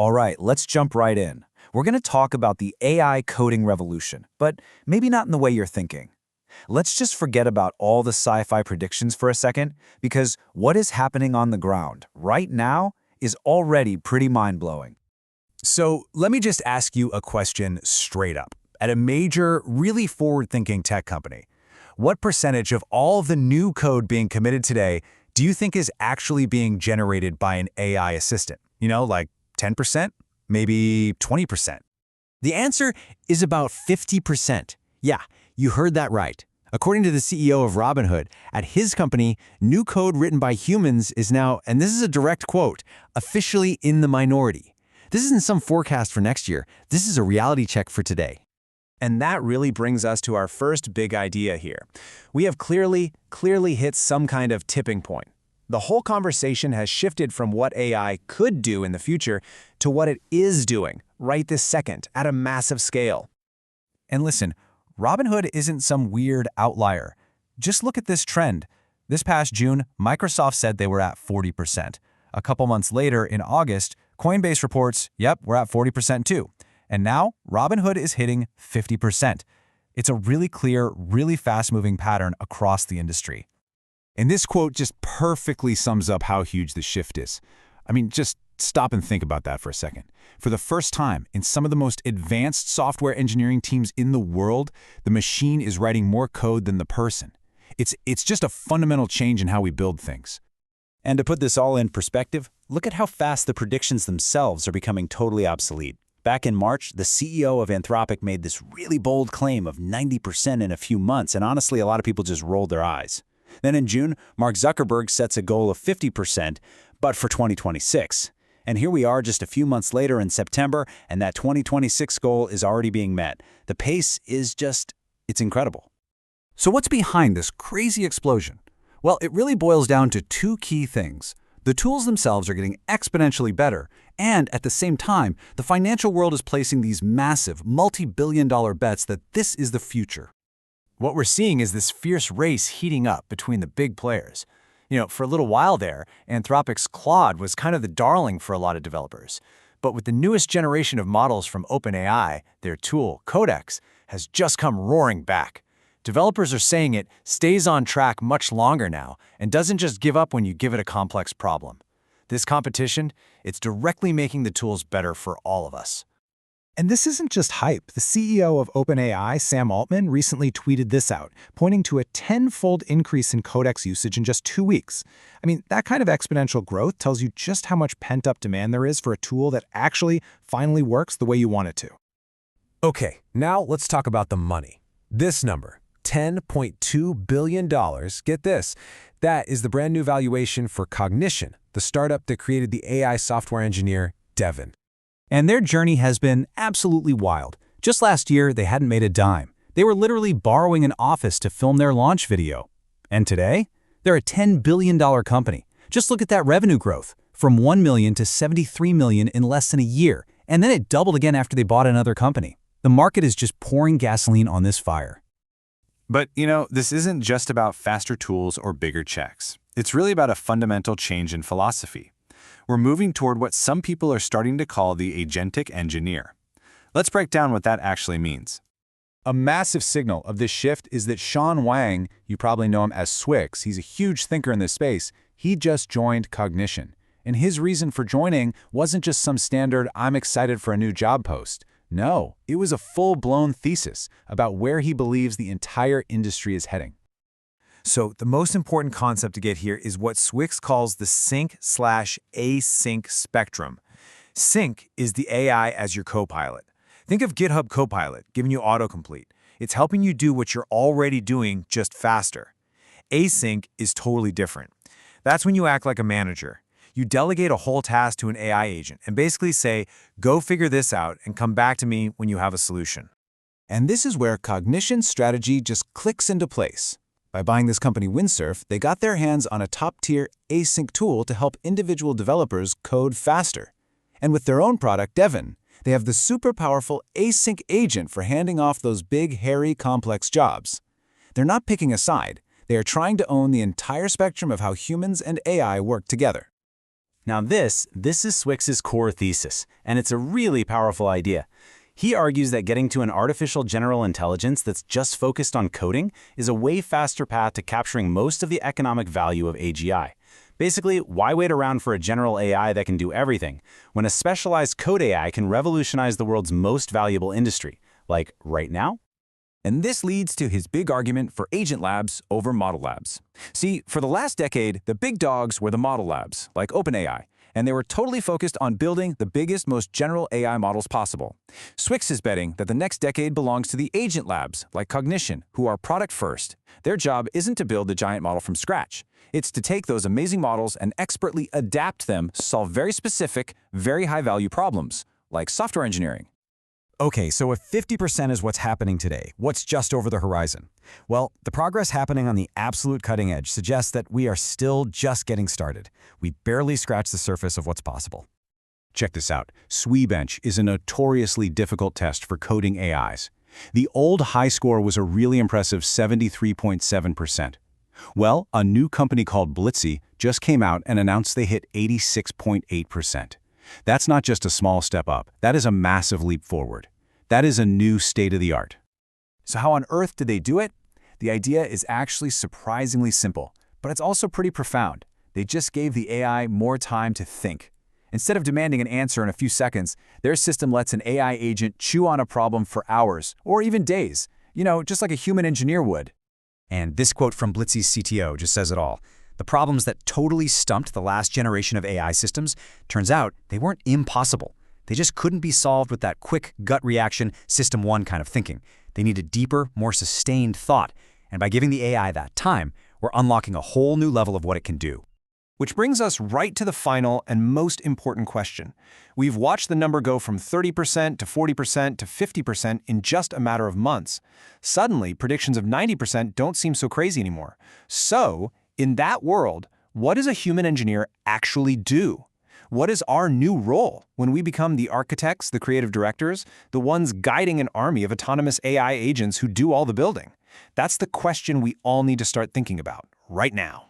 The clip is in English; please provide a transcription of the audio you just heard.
All right, let's jump right in. We're going to talk about the AI coding revolution, but maybe not in the way you're thinking. Let's just forget about all the sci-fi predictions for a second, because what is happening on the ground right now is already pretty mind-blowing. So let me just ask you a question straight up. At a major, really forward-thinking tech company, what percentage of all of the new code being committed today do you think is actually being generated by an AI assistant? Like 10%? Maybe 20%? The answer is about 50%. Yeah, you heard that right. According to the CEO of Robinhood, at his company, new code written by humans is now, and this is a direct quote, officially in the minority. This isn't some forecast for next year. This is a reality check for today. And that really brings us to our first big idea here. We have clearly hit some kind of tipping point. The whole conversation has shifted from what AI could do in the future to what it is doing right this second at a massive scale. And listen, Robinhood isn't some weird outlier. Just look at this trend. This past June, Microsoft said they were at 40%. A couple months later, in August, Coinbase reports, yep, we're at 40% too. And now, Robinhood is hitting 50%. It's a really clear, really fast-moving pattern across the industry. And this quote just perfectly sums up how huge the shift is. I mean, just stop and think about that for a second. For the first time, in some of the most advanced software engineering teams in the world, the machine is writing more code than the person. It's just a fundamental change in how we build things. And to put this all in perspective, look at how fast the predictions themselves are becoming totally obsolete. Back in March, the CEO of Anthropic made this really bold claim of 90% in a few months, and honestly, a lot of people just rolled their eyes. Then in June, Mark Zuckerberg sets a goal of 50%, but for 2026. And here we are just a few months later in September, and that 2026 goal is already being met. The pace is it's incredible. So what's behind this crazy explosion? Well, it really boils down to two key things. The tools themselves are getting exponentially better, and at the same time, the financial world is placing these massive, multi-billion-dollar bets that this is the future. What we're seeing is this fierce race heating up between the big players. For a little while there, Anthropic's Claude was kind of the darling for a lot of developers. But with the newest generation of models from OpenAI, their tool, Codeex, has just come roaring back. Developers are saying it stays on track much longer now and doesn't just give up when you give it a complex problem. This competition, it's directly making the tools better for all of us. And this isn't just hype. The CEO of OpenAI, Sam Altman, recently tweeted this out, pointing to a 10-fold increase in Codex usage in just 2 weeks. I mean, that kind of exponential growth tells you just how much pent-up demand there is for a tool that actually finally works the way you want it to. Okay, now let's talk about the money. This number, $10.2 billion, get this, that is the brand new valuation for Cognition, the startup that created the AI software engineer, Devon. And their journey has been absolutely wild. Just last year, they hadn't made a dime. They were literally borrowing an office to film their launch video. And today, they're a $10 billion company. Just look at that revenue growth, from $1 million to $73 million in less than a year. And then it doubled again after they bought another company. The market is just pouring gasoline on this fire. But, this isn't just about faster tools or bigger checks. It's really about a fundamental change in philosophy. We're moving toward what some people are starting to call the agentic engineer. Let's break down what that actually means. A massive signal of this shift is that Sean Wang, you probably know him as Swix, he's a huge thinker in this space, he just joined Cognition. And his reason for joining wasn't just some standard, I'm excited for a new job post. No, it was a full-blown thesis about where he believes the entire industry is heading. So the most important concept to get here is what Swix calls the sync/async spectrum. Sync is the AI as your co-pilot. Think of GitHub Copilot giving you autocomplete. It's helping you do what you're already doing, just faster. Async is totally different. That's when you act like a manager. You delegate a whole task to an AI agent and basically say, go figure this out and come back to me when you have a solution. And this is where Cognition's strategy just clicks into place. By buying this company Windsurf, they got their hands on a top-tier async tool to help individual developers code faster. And with their own product, Devon, they have the super powerful async agent for handing off those big, hairy, complex jobs. They're not picking a side. They are trying to own the entire spectrum of how humans and AI work together. Now this is Swix's core thesis, and it's a really powerful idea. He argues that getting to an artificial general intelligence that's just focused on coding is a way faster path to capturing most of the economic value of AGI. Basically, why wait around for a general AI that can do everything, when a specialized code AI can revolutionize the world's most valuable industry, like right now? And this leads to his big argument for agent labs over model labs. See, for the last decade, the big dogs were the model labs, like OpenAI, and they were totally focused on building the biggest, most general AI models possible. Swix is betting that the next decade belongs to the agent labs, like Cognition, who are product first. Their job isn't to build the giant model from scratch. It's to take those amazing models and expertly adapt them to solve very specific, very high-value problems, like software engineering. Okay, so if 50% is what's happening today, what's just over the horizon? Well, the progress happening on the absolute cutting edge suggests that we are still just getting started. We barely scratched the surface of what's possible. Check this out. SWE-bench is a notoriously difficult test for coding AIs. The old high score was a really impressive 73.7%. Well, a new company called Blitzy just came out and announced they hit 86.8%. That's not just a small step up. That is a massive leap forward. That is a new state-of-the-art. So how on earth did they do it? The idea is actually surprisingly simple, but it's also pretty profound. They just gave the AI more time to think. Instead of demanding an answer in a few seconds, their system lets an AI agent chew on a problem for hours, or even days, just like a human engineer would. And this quote from Blitzy's CTO just says it all. The problems that totally stumped the last generation of AI systems, turns out they weren't impossible. They just couldn't be solved with that quick gut reaction, system one kind of thinking. They needed deeper, more sustained thought. And by giving the AI that time, we're unlocking a whole new level of what it can do. Which brings us right to the final and most important question. We've watched the number go from 30% to 40% to 50% in just a matter of months. Suddenly, predictions of 90% don't seem so crazy anymore. So, in that world, what does a human engineer actually do? What is our new role when we become the architects, the creative directors, the ones guiding an army of autonomous AI agents who do all the building? That's the question we all need to start thinking about right now.